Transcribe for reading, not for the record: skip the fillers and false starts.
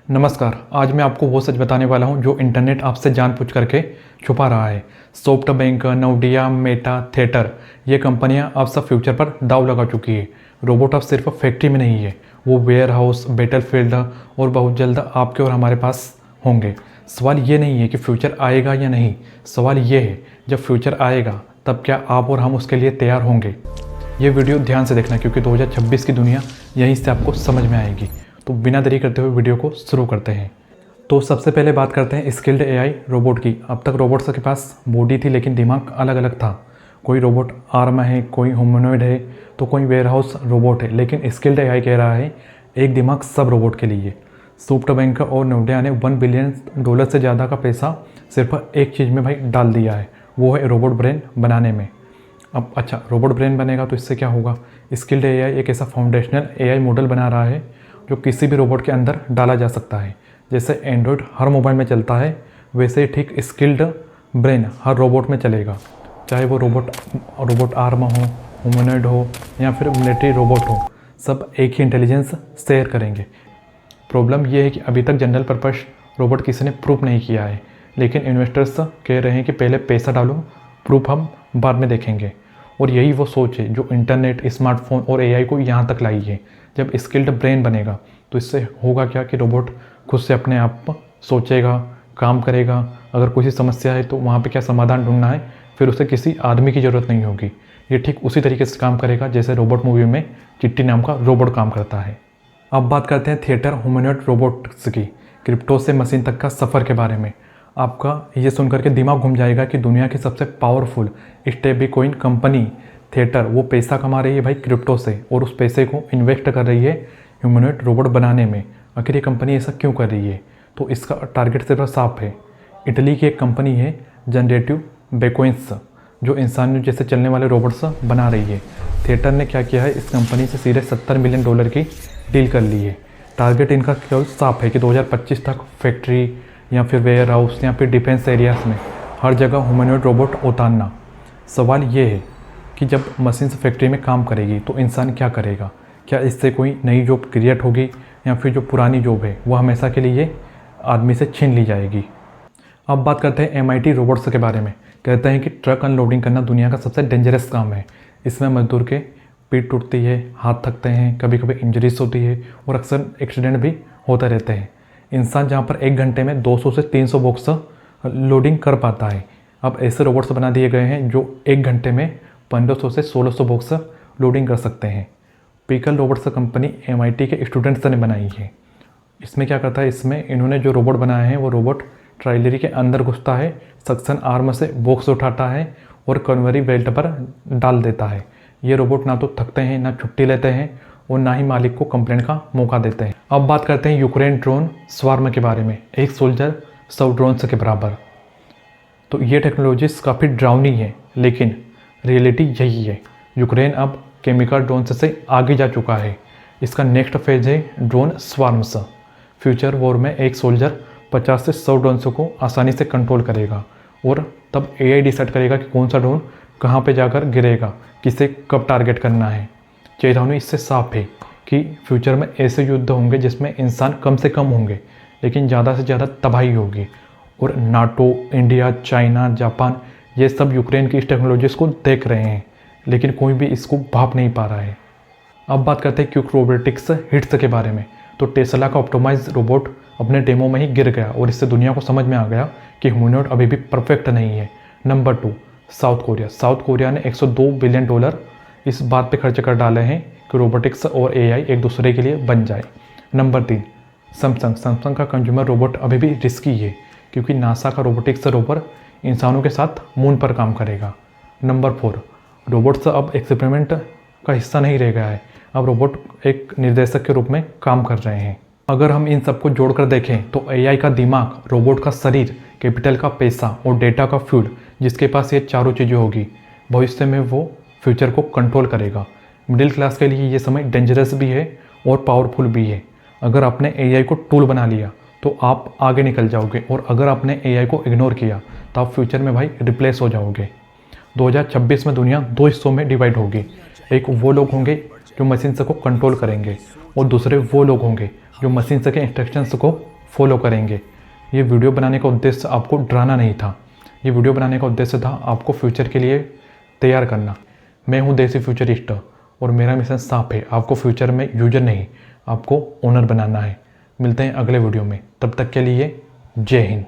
नमस्कार। आज मैं आपको वो सच बताने वाला हूँ जो इंटरनेट आपसे जानबूझ करके छुपा रहा है। सॉफ्टबैंक, नोडिया, मेटा, थिएटर ये कंपनियाँ अब सब फ्यूचर पर दाव लगा चुकी है। रोबोट अब सिर्फ फैक्ट्री में नहीं है, वो वेयर हाउस, बैटलफील्ड और बहुत जल्द आपके और हमारे पास होंगे। सवाल ये नहीं है कि फ्यूचर आएगा या नहीं, सवाल ये है जब फ्यूचर आएगा तब क्या आप और हम उसके लिए तैयार होंगे। ये वीडियो ध्यान से देखना क्योंकि 2026 की दुनिया यहीं से आपको समझ में आएगी। तो बिना देरी करते हुए वीडियो को शुरू करते हैं। तो सबसे पहले बात करते हैं स्किल्ड एआई रोबोट की। अब तक रोबोट्स के पास बॉडी थी लेकिन दिमाग अलग अलग था। कोई रोबोट आर्म है, कोई ह्यूमनॉइड है, तो कोई वेयरहाउस रोबोट है। लेकिन स्किल्ड एआई कह रहा है एक दिमाग सब रोबोट के लिए। सॉफ्टबैंक और नोडिया ने $1 बिलियन से ज़्यादा का पैसा सिर्फ एक चीज़ में भाई डाल दिया है, वो है रोबोट ब्रेन बनाने में। अब अच्छा, रोबोट ब्रेन बनेगा तो इससे क्या होगा। स्किल्ड एआई एक ऐसा फाउंडेशनल एआई मॉडल बना रहा है जो किसी भी रोबोट के अंदर डाला जा सकता है। जैसे एंड्रॉयड हर मोबाइल में चलता है, वैसे ही ठीक स्किल्ड ब्रेन हर रोबोट में चलेगा, चाहे वो रोबोट आर्म हो, ह्यूमनॉइड हो या फिर मिलिट्री रोबोट हो, सब एक ही इंटेलिजेंस शेयर करेंगे। प्रॉब्लम यह है कि अभी तक जनरल पर्पस रोबोट किसी ने प्रूफ नहीं किया है, लेकिन इन्वेस्टर्स कह रहे हैं कि पहले पैसा डालो, प्रूफ हम बाद में देखेंगे। और यही वो सोच है जो इंटरनेट, स्मार्टफोन और एआई को यहाँ तक लाई है। जब स्किल्ड ब्रेन बनेगा तो इससे होगा क्या कि रोबोट खुद से अपने आप सोचेगा, काम करेगा। अगर कोई समस्या है तो वहाँ पे क्या समाधान ढूंढना है, फिर उसे किसी आदमी की ज़रूरत नहीं होगी। ये ठीक उसी तरीके से काम करेगा जैसे रोबोट मूवी में चिट्टी नाम का रोबोट काम करता है। अब बात करते हैं थिएटर ह्यूमनॉइड रोबोट्स की, क्रिप्टो से मशीन तक का सफ़र के बारे में। आपका ये सुनकर के दिमाग घूम जाएगा कि दुनिया की सबसे powerful stable coin company theatre वो पैसा कमा रही है भाई क्रिप्टो से, और उस पैसे को इन्वेस्ट कर रही है ह्यूमनॉइड रोबोट बनाने में। आखिर ये कंपनी ऐसा क्यों कर रही है? तो इसका टारगेट सिर्फ साफ है। इटली की एक कंपनी है जनरेटिव बेकोइंस, जो इंसानों जैसे चलने वाले रोबोट्स बना रही है। थिएटर ने क्या किया है, इस कंपनी से सीधे $70 मिलियन की डील कर ली है। टारगेट इनका केवल साफ है कि 2025 तक फैक्ट्री या फिर वेयर हाउस या फिर डिफेंस एरियाज़ में हर जगह ह्यूमनॉइड रोबोट उतारना। सवाल ये है कि जब मशीन फैक्ट्री में काम करेगी तो इंसान क्या करेगा? क्या इससे कोई नई जॉब क्रिएट होगी या फिर जो पुरानी जॉब है वो हमेशा के लिए आदमी से छीन ली जाएगी? अब बात करते हैं MIT रोबोट्स के बारे में। कहते हैं कि ट्रक अनलोडिंग करना दुनिया का सबसे डेंजरस काम है। इसमें मजदूर के पीठ टूटती है, हाथ थकते हैं, कभी कभी इंजरीज होती है और अक्सर एक्सीडेंट भी होते रहते हैं। इंसान जहाँ पर 1 घंटे में 200 से 300 बॉक्स लोडिंग कर पाता है, अब ऐसे रोबोट्स बना दिए गए हैं जो 1 घंटे में 1500 से 1600 बॉक्स लोडिंग कर सकते हैं। पिकल रोबोट्स कंपनी MIT के स्टूडेंट्स ने बनाई है। इसमें क्या करता है, इसमें इन्होंने जो रोबोट बनाए हैं वो रोबोट ट्रायलरी के अंदर घुसता है, सक्शन आर्म से बॉक्स उठाता है और कन्वेयर बेल्ट पर डाल देता है। ये रोबोट ना तो थकते हैं, ना छुट्टी लेते हैं और ना ही मालिक को कंप्लेंट का मौका देते हैं। अब बात करते हैं यूक्रेन ड्रोन स्वार्म के बारे में। एक सोल्जर 100 ड्रोन्स के बराबर। तो ये टेक्नोलॉजीज काफ़ी ड्राउनी है, लेकिन रियलिटी यही है। यूक्रेन अब केमिकल ड्रोन्स से आगे जा चुका है। इसका नेक्स्ट फेज है ड्रोन स्वार्म्स। फ्यूचर वॉर में एक सोल्जर 50 से 100 ड्रोन्स को आसानी से कंट्रोल करेगा और तब AI डिसाइड करेगा कि कौन सा ड्रोन कहाँ पे जाकर गिरेगा, किसे कब टारगेट करना है। चेतावनी इससे साफ है कि फ्यूचर में ऐसे युद्ध होंगे जिसमें इंसान कम से कम होंगे लेकिन ज़्यादा से ज़्यादा तबाही होगी। और नाटो, इंडिया, चाइना, जापान ये सब यूक्रेन की इस टेक्नोलॉजीज़ को देख रहे हैं, लेकिन कोई भी इसको भाप नहीं पा रहा है। अब बात करते हैं क्विक रोबोटिक्स हिट्स के बारे में। तो टेस्ला का ऑप्टिमाइज रोबोट अपने डेमो में ही गिर गया और इससे दुनिया को समझ में आ गया कि ह्यूमनॉइड अभी भी परफेक्ट नहीं है। Number 2, south Korea. South Korea ने $102 बिलियन इस बात पे खर्च कर डाले हैं कि रोबोटिक्स और AI एक दूसरे के लिए बन जाए। नंबर 3, सैमसंग का कंज्यूमर रोबोट अभी भी रिस्की है क्योंकि नासा का रोबोटिक्स रोवर इंसानों के साथ मून पर काम करेगा। नंबर 4, रोबोट्स अब एक्सपेरिमेंट का हिस्सा नहीं रह गया है, अब रोबोट एक निर्देशक के रूप में काम कर रहे हैं। अगर हम इन सबको जोड़कर देखें तो AI का दिमाग, रोबोट का शरीर, कैपिटल का पैसा और डेटा का फ्यूल, जिसके पास ये चारों चीज़ें होगी, भविष्य में वो फ्यूचर को कंट्रोल करेगा। मिडिल क्लास के लिए ये समय डेंजरस भी है और पावरफुल भी है। अगर आपने AI को टूल बना लिया तो आप आगे निकल जाओगे, और अगर आपने AI को इग्नोर किया तो आप फ्यूचर में भाई रिप्लेस हो जाओगे। 2026 में दुनिया 2 हिस्सों में डिवाइड होगी। एक वो लोग होंगे जो मशीन को कंट्रोल करेंगे और दूसरे वो लोग होंगे जो मशीन के इंस्ट्रक्शंस को फॉलो करेंगे। ये वीडियो बनाने का उद्देश्य आपको डराना नहीं था, ये वीडियो बनाने का उद्देश्य था आपको फ्यूचर के लिए तैयार करना। मैं हूँ देसी फ्यूचरिस्ट और मेरा मिशन साफ है, आपको फ्यूचर में यूजर नहीं, आपको ओनर बनाना है। मिलते हैं अगले वीडियो में, तब तक के लिए जय हिंद।